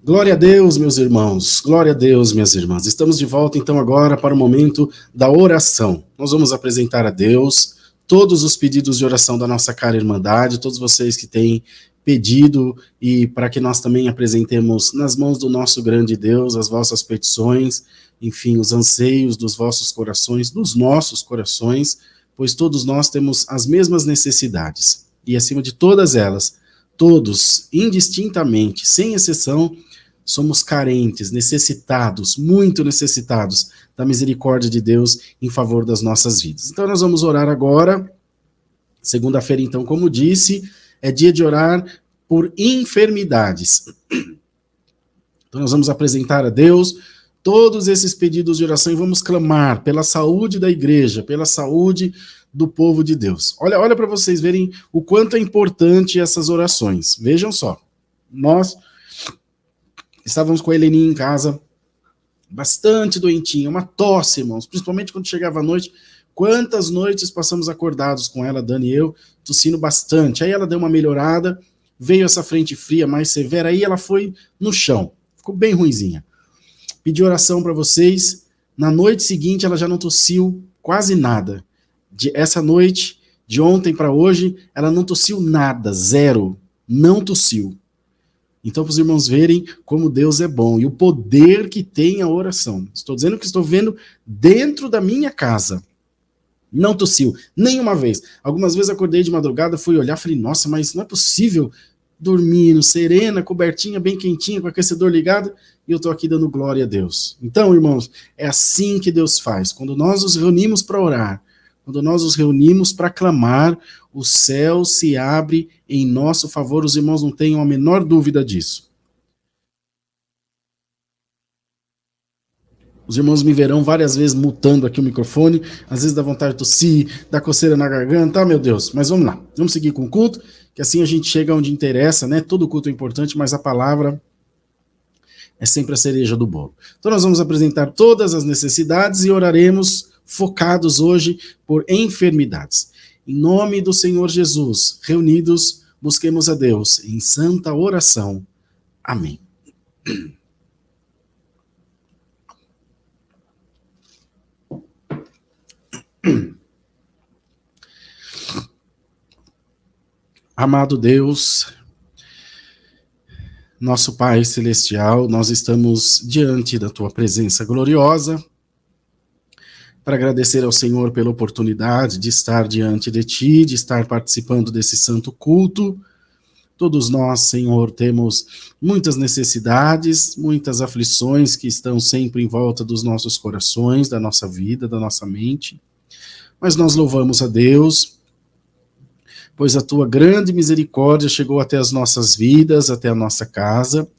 Glória a Deus, meus irmãos. Glória a Deus, minhas irmãs. Estamos de volta, então, agora para o momento da oração. Nós vamos apresentar a Deus todos os pedidos de oração da nossa cara Irmandade, todos vocês que têm pedido, e para que nós também apresentemos nas mãos do nosso grande Deus as vossas petições, enfim, os anseios dos vossos corações, dos nossos corações, pois todos nós temos as mesmas necessidades. E acima de todas elas, todos, indistintamente, sem exceção, somos carentes, necessitados, muito necessitados da misericórdia de Deus em favor das nossas vidas. Então nós vamos orar agora, segunda-feira então, como disse, é dia de orar por enfermidades. Então nós vamos apresentar a Deus todos esses pedidos de oração e vamos clamar pela saúde da igreja, pela saúde do povo de Deus. Olha para vocês verem o quanto é importante essas orações. Vejam só, nós estávamos com a Heleninha em casa, bastante doentinha, uma tosse, irmãos, principalmente quando chegava a noite. Quantas noites passamos acordados com ela, Dani e eu, tossindo bastante. Aí ela deu uma melhorada, veio essa frente fria mais severa, aí ela foi no chão, ficou bem ruinzinha. Pedi oração para vocês, na noite seguinte ela já não tossiu quase nada. Essa noite, de ontem para hoje, ela não tossiu nada, zero, não tossiu. Então, para os irmãos verem como Deus é bom e o poder que tem a oração. Estou dizendo que estou vendo dentro da minha casa. Não tossiu, nenhuma vez. Algumas vezes acordei de madrugada, fui olhar, falei, nossa, mas não é possível, dormindo, serena, cobertinha, bem quentinha, com o aquecedor ligado, e eu estou aqui dando glória a Deus. Então, irmãos, é assim que Deus faz. Quando nós nos reunimos para orar, quando nós nos reunimos para clamar, o céu se abre em nosso favor, os irmãos não tenham a menor dúvida disso. Os irmãos me verão várias vezes mutando aqui o microfone, às vezes dá vontade de tossir, dá coceira na garganta, meu Deus. Mas vamos lá, vamos seguir com o culto, que assim a gente chega onde interessa, né? Todo culto é importante, mas a palavra é sempre a cereja do bolo. Então nós vamos apresentar todas as necessidades e oraremos focados hoje por enfermidades. Em nome do Senhor Jesus, reunidos, busquemos a Deus em santa oração. Amém. Amado Deus, nosso Pai Celestial, nós estamos diante da Tua presença gloriosa para agradecer ao Senhor pela oportunidade de estar diante de Ti, de estar participando desse santo culto. Todos nós, Senhor, temos muitas necessidades, muitas aflições que estão sempre em volta dos nossos corações, da nossa vida, da nossa mente. Mas nós louvamos a Deus, pois a Tua grande misericórdia chegou até as nossas vidas, até a nossa casa,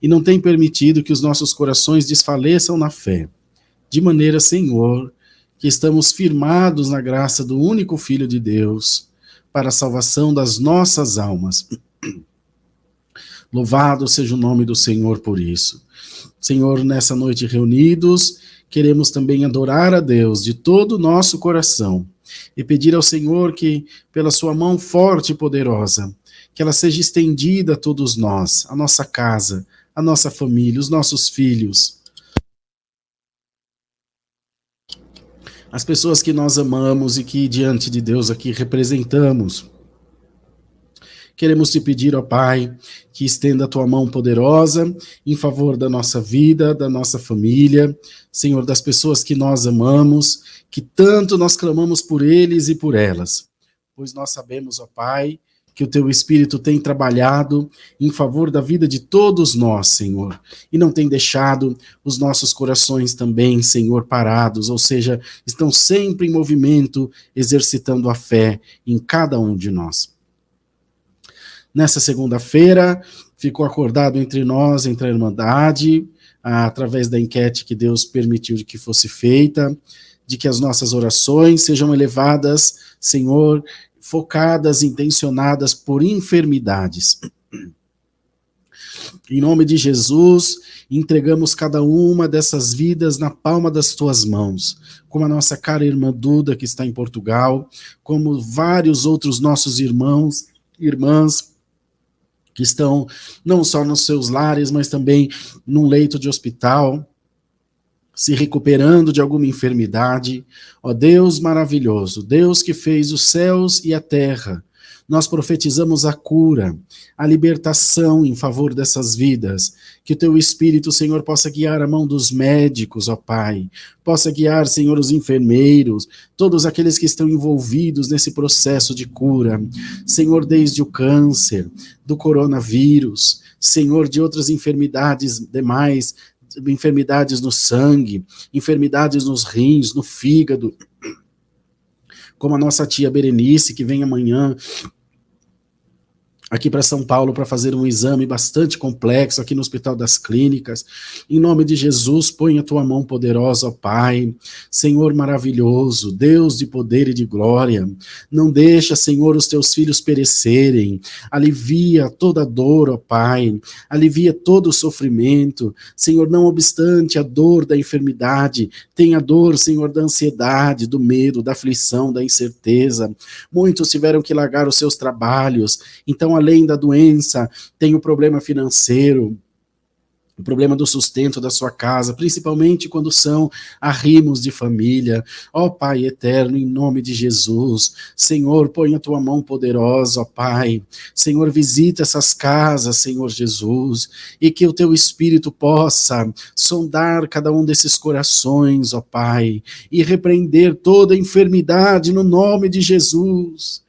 e não tem permitido que os nossos corações desfaleçam na fé. De maneira, Senhor, que estamos firmados na graça do único Filho de Deus, para a salvação das nossas almas. Louvado seja o nome do Senhor por isso. Senhor, nessa noite reunidos, queremos também adorar a Deus de todo o nosso coração e pedir ao Senhor que, pela sua mão forte e poderosa, que ela seja estendida a todos nós, a nossa casa, a nossa família, os nossos filhos, as pessoas que nós amamos e que diante de Deus aqui representamos. Queremos te pedir, ó Pai, que estenda a tua mão poderosa em favor da nossa vida, da nossa família, Senhor, das pessoas que nós amamos, que tanto nós clamamos por eles e por elas. Pois nós sabemos, ó Pai, que o teu Espírito tem trabalhado em favor da vida de todos nós, Senhor, e não tem deixado os nossos corações também, Senhor, parados, ou seja, estão sempre em movimento, exercitando a fé em cada um de nós. Nessa segunda-feira, ficou acordado entre nós, entre a Irmandade, através da enquete que Deus permitiu de que fosse feita, de que as nossas orações sejam elevadas, Senhor, focadas, intencionadas por enfermidades. Em nome de Jesus, entregamos cada uma dessas vidas na palma das tuas mãos, como a nossa cara irmã Duda, que está em Portugal, como vários outros nossos irmãos, irmãs, que estão não só nos seus lares, mas também num leito de hospital, se recuperando de alguma enfermidade. Ó Deus maravilhoso, Deus que fez os céus e a terra, nós profetizamos a cura, a libertação em favor dessas vidas, que o teu Espírito, Senhor, possa guiar a mão dos médicos, ó Pai, possa guiar, Senhor, os enfermeiros, todos aqueles que estão envolvidos nesse processo de cura, Senhor, desde o câncer, do coronavírus, Senhor, de outras enfermidades demais, enfermidades no sangue, enfermidades nos rins, no fígado, como a nossa tia Berenice, que vem amanhã aqui para São Paulo para fazer um exame bastante complexo aqui no Hospital das Clínicas. Em nome de Jesus, põe a tua mão poderosa, ó Pai. Senhor maravilhoso, Deus de poder e de glória, não deixa, Senhor, os teus filhos perecerem. Alivia toda dor, ó Pai. Alivia todo o sofrimento. Senhor, não obstante a dor da enfermidade, tem a dor, Senhor, da ansiedade, do medo, da aflição, da incerteza. Muitos tiveram que largar os seus trabalhos. Então, além da doença, tem o problema financeiro, o problema do sustento da sua casa, principalmente quando são arrimos de família. Ó Pai eterno, em nome de Jesus, Senhor, põe a tua mão poderosa, ó Pai. Senhor, visita essas casas, Senhor Jesus, e que o teu Espírito possa sondar cada um desses corações, ó Pai, e repreender toda enfermidade no nome de Jesus.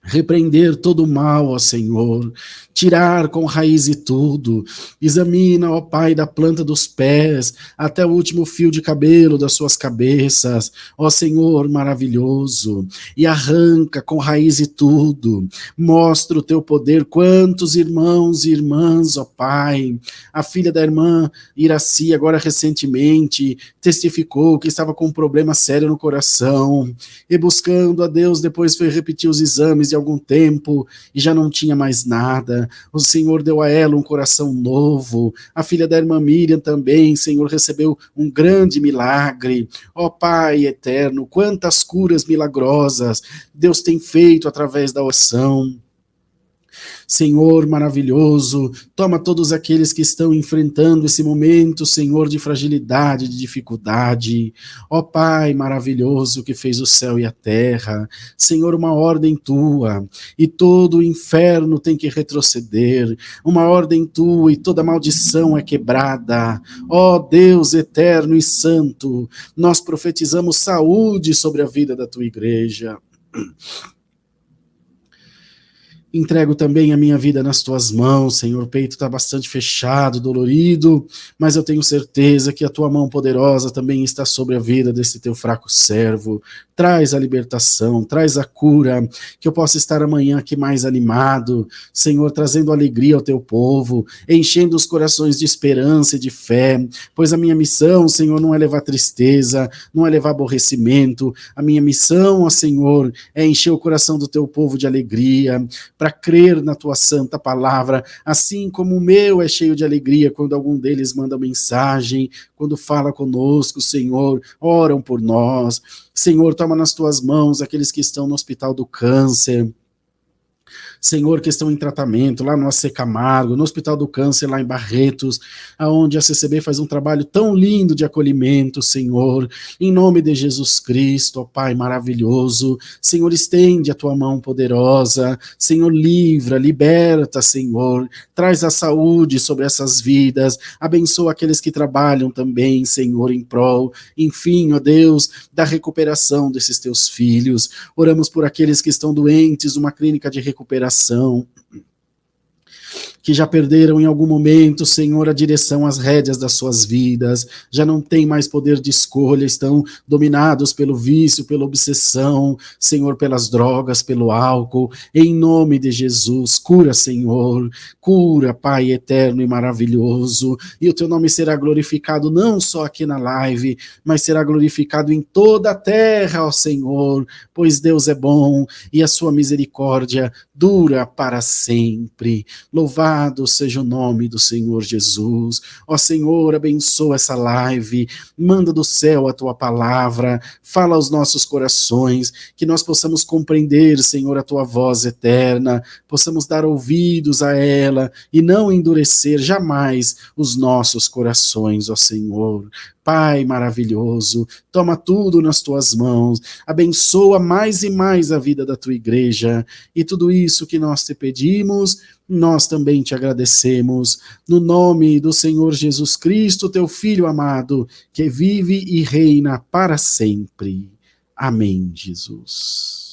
Repreender todo o mal, ó Senhor, tirar com raiz e tudo, examina, ó Pai, da planta dos pés, até o último fio de cabelo das suas cabeças, ó Senhor maravilhoso, e arranca com raiz e tudo, mostra o teu poder, quantos irmãos e irmãs, ó Pai, a filha da irmã Iraci, agora recentemente, testificou que estava com um problema sério no coração, e buscando a Deus, depois foi repetir os exames de algum tempo, e já não tinha mais nada. O Senhor deu a ela um coração novo. A filha da irmã Miriam também, Senhor, recebeu um grande milagre. Ó Pai eterno, quantas curas milagrosas Deus tem feito através da oração. Senhor maravilhoso, toma todos aqueles que estão enfrentando esse momento, Senhor, de fragilidade, de dificuldade. Ó Pai maravilhoso que fez o céu e a terra, Senhor, uma ordem tua, e todo o inferno tem que retroceder, uma ordem tua e toda maldição é quebrada. Ó Deus eterno e santo, nós profetizamos saúde sobre a vida da tua igreja. Entrego também a minha vida nas tuas mãos, Senhor. O peito está bastante fechado, dolorido, mas eu tenho certeza que a tua mão poderosa também está sobre a vida desse teu fraco servo. Traz a libertação, traz a cura, que eu possa estar amanhã aqui mais animado, Senhor, trazendo alegria ao teu povo, enchendo os corações de esperança e de fé, pois a minha missão, Senhor, não é levar tristeza, não é levar aborrecimento, a minha missão, ó Senhor, é encher o coração do teu povo de alegria, para crer na tua santa palavra, assim como o meu é cheio de alegria quando algum deles manda mensagem, quando fala conosco, Senhor, oram por nós. Senhor, toma nas tuas mãos aqueles que estão no hospital do câncer, Senhor, que estão em tratamento lá no AC Camargo, no Hospital do Câncer lá em Barretos, aonde a CCB faz um trabalho tão lindo de acolhimento, Senhor, em nome de Jesus Cristo, ó Pai maravilhoso, Senhor, estende a tua mão poderosa, Senhor, livra, liberta, Senhor, traz a saúde sobre essas vidas, abençoa aqueles que trabalham também, Senhor, em prol, enfim, ó Deus, da recuperação desses teus filhos, oramos por aqueles que estão doentes, uma clínica de recuperação, que já perderam em algum momento, Senhor, a direção, as rédeas das suas vidas, já não têm mais poder de escolha, estão dominados pelo vício, pela obsessão, Senhor, pelas drogas, pelo álcool, em nome de Jesus, cura, Senhor, cura, Pai eterno e maravilhoso, e o teu nome será glorificado não só aqui na live, mas será glorificado em toda a terra, ó Senhor, pois Deus é bom, e a sua misericórdia dura para sempre. Louvado Louvado seja o nome do Senhor Jesus. Ó Senhor, abençoa essa live, manda do céu a tua palavra, fala aos nossos corações, que nós possamos compreender, Senhor, a tua voz eterna, possamos dar ouvidos a ela e não endurecer jamais os nossos corações, ó Senhor. Pai maravilhoso, toma tudo nas tuas mãos, abençoa mais e mais a vida da tua igreja, e tudo isso que nós te pedimos, nós também te agradecemos, no nome do Senhor Jesus Cristo, teu Filho amado, que vive e reina para sempre. Amém, Jesus.